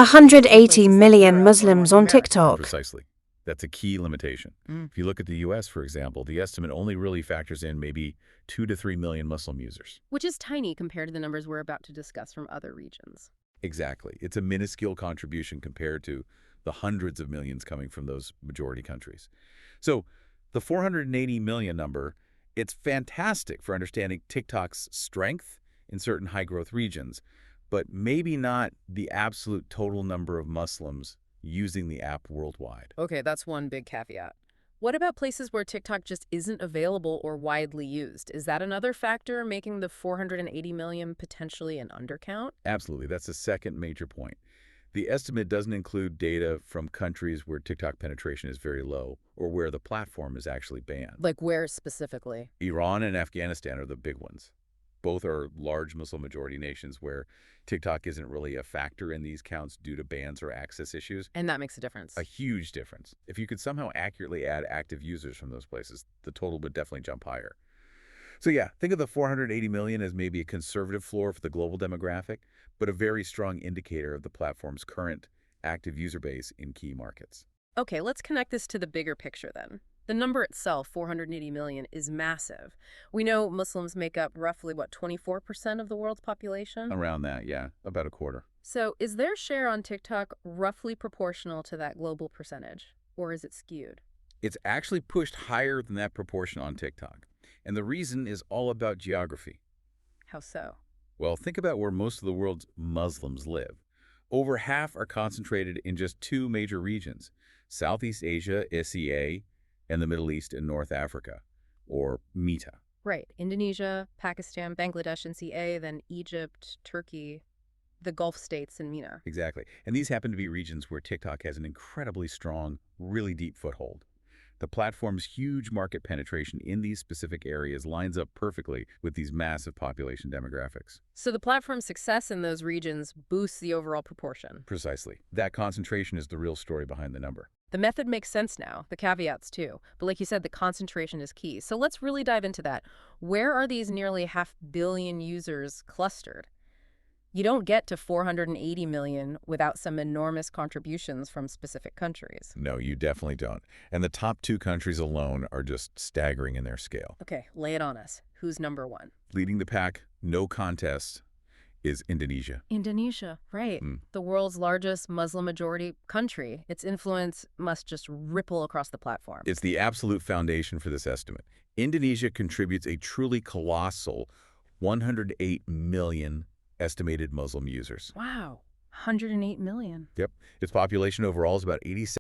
180 million Muslims on TikTok. Precisely. That's a key limitation. If you look at the U.S., for example, the estimate only really factors in maybe 2 to 3 million Muslim users. Which is tiny compared to the numbers we're about to discuss from other regions. Exactly. It's a minuscule contribution compared to the hundreds of millions coming from those majority countries. So the 480 million number, it's fantastic for understanding TikTok's strength in certain high-growth regions, but maybe not the absolute total number of Muslims using the app worldwide. Okay, that's one big caveat. What about places where TikTok just isn't available or widely used? Is that another factor making the 480 million potentially an undercount? Absolutely. That's the second major point. The estimate doesn't include data from countries where TikTok penetration is very low or where the platform is actually banned. Like where specifically? Iran and Afghanistan are the big ones. Both are large Muslim majority nations where TikTok isn't really a factor in these counts due to bans or access issues. And that makes a difference. A huge difference. If you could somehow accurately add active users from those places, the total would definitely jump higher. So yeah, think of the 480 million as maybe a conservative floor for the global demographic, but a very strong indicator of the platform's current active user base in key markets. Okay, let's connect this to the bigger picture then. The number itself, 480 million, is massive. We know Muslims make up roughly, 24% of the world's population? Around that, yeah, about a quarter. So is their share on TikTok roughly proportional to that global percentage? Or is it skewed? It's actually pushed higher than that proportion on TikTok. And the reason is all about geography. How so? Well, think about where most of the world's Muslims live. Over half are concentrated in just two major regions, Southeast Asia, SEA, and the Middle East and North Africa, or META. Right. Indonesia, Pakistan, Bangladesh, and CA, then Egypt, Turkey, the Gulf states, and MENA. Exactly. And these happen to be regions where TikTok has an incredibly strong, really deep foothold. The platform's huge market penetration in these specific areas lines up perfectly with these massive population demographics. So the platform's success in those regions boosts the overall proportion. Precisely. That concentration is the real story behind the number. The method makes sense now, the caveats too. But like you said, the concentration is key. So let's really dive into that. Where are these nearly 500 million users clustered? You don't get to 480 million without some enormous contributions from specific countries. No, you definitely don't. And the top two countries alone are just staggering in their scale. Okay, lay it on us. Who's number one? Leading the pack, no contest, is Indonesia. Indonesia, right. The world's largest Muslim-majority country. Its influence must just ripple across the platform. It's the absolute foundation for this estimate. Indonesia contributes a truly colossal 108 million estimated Muslim users. Wow, 108 million. Yep. Its population overall is about 87